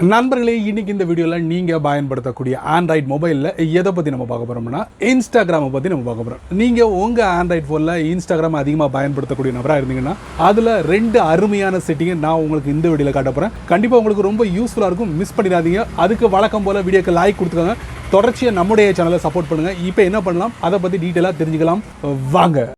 நண்பர்களே, இன்னைக்கு இந்த வீடியோவில் நீங்கள் பயன்படுத்தக்கூடிய ஆண்ட்ராய்டு மொபைலில் எதை பற்றி நம்ம பார்க்க போகிறோம்னா இன்ஸ்டாகிராமை பற்றி நம்ம பார்க்க போகிறோம். நீங்கள் உங்கள் ஆண்ட்ராய்டு ஃபோனில் இன்ஸ்டாகிராம் அதிகமாக பயன்படுத்தக்கூடிய நபராக இருந்தீங்கன்னா அதில் 2 அருமையான செட்டிங்கை நான் உங்களுக்கு இந்த வீடியோவில் காட்ட போகிறேன். கண்டிப்பாக உங்களுக்கு ரொம்ப யூஸ்ஃபுல்லாக இருக்கும், மிஸ் பண்ணிடாதீங்க. அதுக்கு வழக்கம் போல் வீடியோக்கு லைக் கொடுத்துக்கோங்க. தொடர்ச்சியாக நம்முடைய சேனலை சப்போர்ட் பண்ணுங்கள். இப்போ என்ன பண்ணலாம் அதை பற்றி டீட்டெயிலாக தெரிஞ்சுக்கலாம் வாங்க.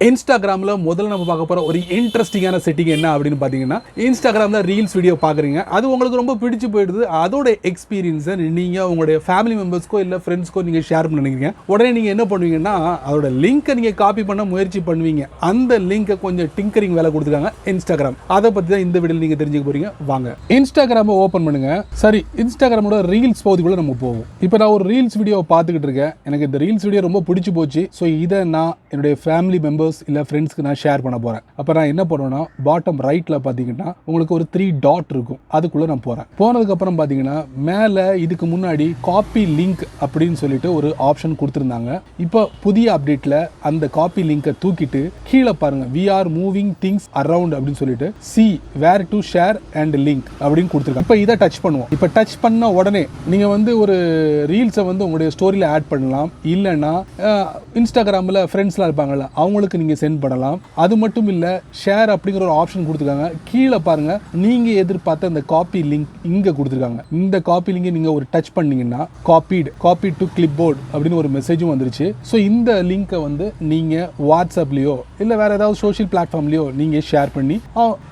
இன்ஸ்டாகிராமில் முதல்ல நம்ம பார்க்க போகிற ஒரு இன்ட்ரெஸ்டிங்கான செட்டிங் என்ன அப்படின்னு பார்த்தீங்கன்னா, இன்ஸ்டாகிராமில் ரீல்ஸ் வீடியோ பார்க்குறீங்க, அது உங்களுக்கு ரொம்ப பிடிச்சி போயிடுது. அதோட எக்ஸ்பீரியன்ஸை நீங்கள் உங்களுடைய ஃபேமிலி மெம்பர்ஸ்க்கோ இல்லை ஃப்ரெண்ட்ஸ்க்கோ நீங்கள் ஷேர் பண்ணிக்கிறீங்க. உடனே நீங்கள் என்ன பண்ணுவீங்கன்னா, அதோட லிங்க்கை நீங்கள் காப்பி பண்ண முயற்சி பண்ணுவீங்க. அந்த லிங்க்கை கொஞ்சம் டிங்கரிங் வேலை கொடுத்துருக்காங்க இன்ஸ்டாகிராம். அதை பற்றி தான் இந்த வீடியோவில் நீங்கள் தெரிஞ்சுக்க போகிறீங்க. வாங்க இன்ஸ்டாகிராமை ஓப்பன் பண்ணுங்க. சரி, இன்ஸ்டாகிராமோட ரீல்ஸ் பகுதிக்குள்ளே நம்ம போவோம். இப்போ நான் ஒரு ரீல்ஸ் வீடியோவை பார்த்துக்கிட்டு இருக்கேன். எனக்கு இந்த ரீல்ஸ் வீடியோ ரொம்ப பிடிச்சி போச்சு. ஸோ இதை நான் என்னுடைய ஃபேமிலி மெம்பர்ஸ் இல்லை ஃப்ரெண்ட்ஸ்க்கு நான் ஷேர் பண்ண போகிறேன். அப்போ நான் என்ன பண்ணுவேன்னா, பாட்டம் ரைட்டில் பார்த்தீங்கன்னா உங்களுக்கு ஒரு 3 டாட் இருக்கும், அதுக்குள்ளே நான் போகிறேன். போனதுக்கப்புறம் பார்த்தீங்கன்னா மேலே இதுக்கு முன்னாடி காப்பி லிங்க் அப்படின்னு சொல்லிட்டு ஒரு ஆப்ஷன் கொடுத்துருந்தாங்க. இப்போ புதிய அப்டேட்டில் அந்த காப்பி லிங்கை தூக்கிட்டு கீழே பாருங்கள், we are moving things around அப்படின்னு சொல்லிட்டு see where to share and link அப்படின்னு கொடுத்துருக்காங்க. இப்போ இதை டச் பண்ணுவோம். இப்போ டச் பண்ண உடனே நீங்கள் ஒரு ரீல்ஸை உங்களுடைய ஸ்டோரியில் ஆட் பண்ணலாம். இல்லைன்னா இன்ஸ்டாகிராமில் ஃப்ரெண்ட்ஸ்லாம் இருப்பாங்கல்ல, அவங்களுக்கு நீங்கள் சென்ட் பண்ணலாம். அது மட்டும் இல்லை, ஷேர் அப்படிங்கிற ஒரு ஆப்ஷன் கொடுத்துருக்காங்க. கீழே பாருங்கள், நீங்கள் எதிர்பார்த்த அந்த காப்பி லிங்க் இங்கே கொடுத்துருக்காங்க. இந்த காப்பி லிங்கை நீங்கள் ஒரு டச் பண்ணீங்கன்னா காப்பி டு கிளிப் போர்ட் அப்படின்னு ஒரு மெசேஜும் வந்துருச்சு. ஸோ இந்த லிங்கை நீங்கள் வாட்ஸ்அப்லேயோ இல்லை வேறு ஏதாவது சோஷியல் பிளாட்ஃபார்ம்லேயோ நீங்கள் ஷேர் பண்ணி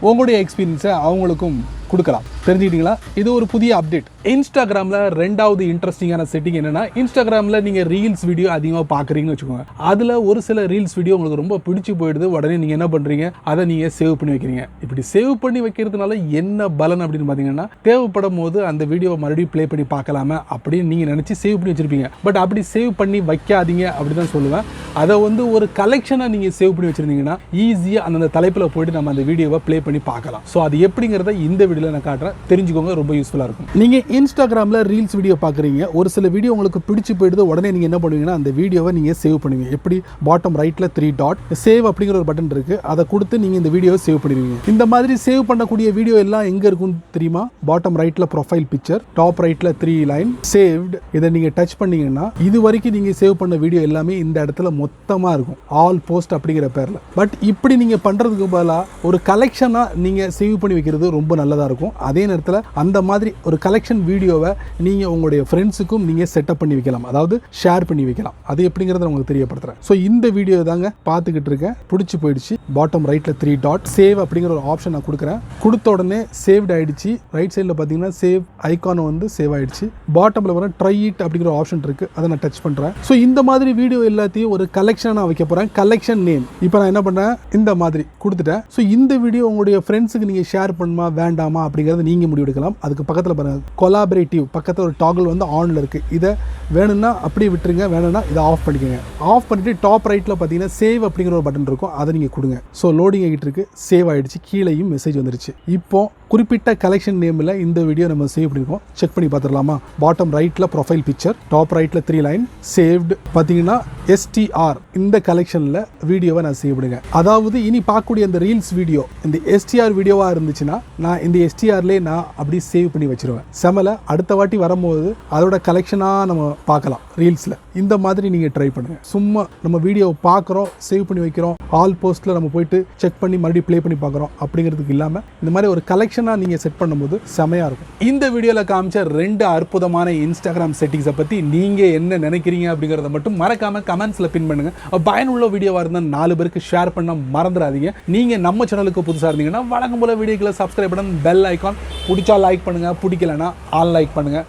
உங்களுடைய எக்ஸ்பீரியன்ஸை அவங்களுக்கும் கொடுக்கலாம். தெரிஞ்சுக்கிட்டீங்களா? இது ஒரு புதிய அப்டேட். இன்ஸ்டாகிராமில் 2வது இன்ட்ரெஸ்டிங்கான செட்டிங் என்னன்னா, இன்ஸ்டாகிராமில் நீங்கள் ரீல்ஸ் வீடியோ அதிகமாக பார்க்குறீங்கன்னு வச்சுக்கோங்க. அதில் ஒரு சில ரீல்ஸ் வீடியோ உங்களுக்கு ரொம்ப பிடிச்சி போயிடுது. உடனே நீங்கள் என்ன பண்ணுறீங்க, அதை நீங்கள் சேவ் பண்ணி வைக்கிறீங்க. இப்படி சேவ் பண்ணி வைக்கிறதுனால என்ன பலன் அப்படின்னு பார்த்தீங்கன்னா, தேவைப்படும் போது அந்த வீடியோவை மறுபடியும் ப்ளே பண்ணி பார்க்கலாமா அப்படின்னு நீங்கள் நினச்சி சேவ் பண்ணி வச்சுருப்பீங்க. பட் அப்படி சேவ் பண்ணி வைக்காதீங்க அப்படி தான் சொல்லுவேன். அதை ஒரு கலெக்ஷனாக நீங்கள் சேவ் பண்ணி வச்சுருந்தீங்கன்னா ஈஸியாக அந்த தலைப்பில் போய்ட்டு நம்ம அந்த வீடியோவை ப்ளே பண்ணி பார்க்கலாம். ஸோ அது எப்படிங்கிறத இந்த வீடியோவில் நான் காட்டுறேன், தெரிஞ்சுக்கோங்க, ரொம்ப யூஸ்ஃபுல்லாக இருக்கும். நீங்கள் இன்ஸ்டாகிராமில் ரீல்ஸ் வீடியோ பார்க்குறீங்க, ஒரு சில வீடியோ உங்களுக்கு பிடிச்சி போயிடுது. உடனே நீங்கள் என்ன பண்ணுவீங்கன்னா, அந்த வீடியோவை நீங்கள் சேவ் பண்ணுவீங்க. எப்படி? பாட்டம் ரைட்டில் 3 டாட் சேவ் அப்படிங்கிற ஒரு பட்டன் இருக்குது, அதை கொடுத்து நீங்கள் இந்த வீடியோவை சேவ் பண்ணிடுவீங்க. இந்த மாதிரி சேவ் பண்ணக்கூடிய வீடியோ எல்லாம் எங்கே இருக்குன்னு தெரியுமா? பாட்டம் ரைட்டில் ப்ரொஃபைல் பிக்சர், டாப் ரைட்டில் 3 லைன் சேவ்டு. இதை நீங்கள் டச் பண்ணீங்கன்னா இது வரைக்கும் நீங்கள் சேவ் பண்ண வீடியோ எல்லாமே இந்த இடத்துல மொத்தமாக இருக்கும், ஆல் போஸ்ட் அப்படிங்கிற பேரில். பட் இப்படி நீங்கள் பண்ணுறதுக்கு பதிலாக ஒரு கலெக்ஷனாக நீங்கள் சேவ் பண்ணி வைக்கிறது ரொம்ப நல்லதாக இருக்கும். அதே நேரத்தில் அந்த மாதிரி ஒரு கலெக்ஷன் வீடியோவை நீங்கள் உங்களுடைய ஃப்ரெண்ட்ஸுக்கும் நீங்கள் செட்டப் பண்ணி வைக்கலாம், அதாவது ஷேர் பண்ணி வைக்கலாம். அது எப்படிங்கிறத உங்களுக்கு தெரியப்படுத்துகிறேன். ஸோ இந்த வீடியோ தாங்க பார்த்துக்கிட்டு இருக்கேன், பிடிச்சி போயிடுச்சு. பாட்டம் ரைட்டில் 3 டாட் சேவ் அப்படிங்கிற ஒரு ஆப்ஷன் நான் கொடுக்குறேன். கொடுத்த உடனே சேவ்ட் ஆயிடுச்சு. ரைட் சைடில் பார்த்தீங்கன்னா சேவ் ஐக்கான் சேவ் ஆயிடுச்சு. பாட்டமில் வர ட்ரை இட் அப்படிங்கிற ஆப்ஷன் இருக்குது, அதை நான் டச் பண்ணுறேன். ஸோ இந்த மாதிரி வீடியோ எல்லாத்தையும் ஒரு கலெக்ஷனாக வைக்க போகிறேன். கலெக்ஷன் நேம் இப்போ நான் என்ன பண்ணேன், இந்த மாதிரி கொடுத்துட்டேன். ஸோ இந்த வீடியோ உங்களுடைய ஃப்ரெண்ட்ஸுக்கு நீங்கள் ஷேர் பண்ணுமா வேண்டாமா அப்படிங்கிறத நீங்கள் முடிவெடுக்கலாம். அதுக்கு பக்கத்தில் பாருங்கள், கொலாபரேட்டிவ் பக்கத்தில் ஒரு டாகிள் ஆனில் இருக்குது. இதை வேணும்னா அப்படியே விட்டுருங்க, வேணும்னா இதை ஆஃப் பண்ணிக்கோங்க. ஆஃப் பண்ணிவிட்டு டாப் ரைட்டில் பார்த்தீங்கன்னா சேவ் அப்படிங்கிற ஒரு பட்டன் இருக்கும், அதை நீங்கள் கொடுங்க. ஸோ லோடிங் ஆகிட்டு இருக்கு, சேவ் ஆகிடுச்சு. கீழேயும் மெசேஜ் வந்துருச்சு. இப்போ குறிப்பிட்ட கலெக்ஷன் நேமில் இந்த வீடியோ நம்ம சேவ் பண்ணியிருக்கோம். செக் பண்ணி பார்த்துடலாமா? பாட்டம் ரைட்டில் ப்ரொஃபைல் பிக்சர், டாப் ரைட்டில் 3 லைன் சேவ்டு. பார்த்தீங்கன்னா STR இந்த கலெக்ஷனில் வீடியோவை நான் சேவ் பண்ணுங்க. அதாவது இனி பார்க்கக்கூடிய இந்த ரீல்ஸ் வீடியோ இந்த STR வீடியோவாக இருந்துச்சுன்னா நான் இந்த STRலேயே நான் அப்படி சேவ் பண்ணி வச்சிருவேன். செமலை அடுத்த வாட்டி வரும்போது அதோட கலெக்ஷனாக நம்ம பார்க்கலாம் ரீல்ஸில். இந்த மாதிரி நீங்கள் ட்ரை பண்ணுங்கள். சும்மா நம்ம வீடியோவை பார்க்குறோம், சேவ் பண்ணி வைக்கிறோம், ஆல் போஸ்ட்டில் நம்ம போயிட்டு செக் பண்ணி மறுபடியும் ப்ளே பண்ணி பார்க்குறோம் அப்படிங்கிறதுக்கு இல்லாமல் இந்த மாதிரி ஒரு கலெக்ஷனாக நீங்கள் செட் பண்ணும்போது செமையாக இருக்கும். இந்த வீடியோவில் காமிச்ச 2 அற்புதமான இன்ஸ்டாகிராம் செட்டிங்ஸை பற்றி நீங்கள் என்ன நினைக்கிறீங்க அப்படிங்கிறத மட்டும் மறக்காமல் கமெண்ட்ஸில் பின் பண்ணுங்கள். பயனுள்ள வீடியோவாக இருந்தால் 4 பேருக்கு ஷேர் பண்ண மறந்துடாதீங்க. நீங்கள் நம்ம சேனலுக்கு புதுசாக இருந்தீங்கன்னா வழக்கம் போல வீடியோக்களை சப்ஸ்கிரைப் பண்ண பெல் ஐக்கான் பிடிச்சா லைக் பண்ணுங்கள், பிடிக்கலன்னா ஆல் லைக் பண்ணுங்கள்.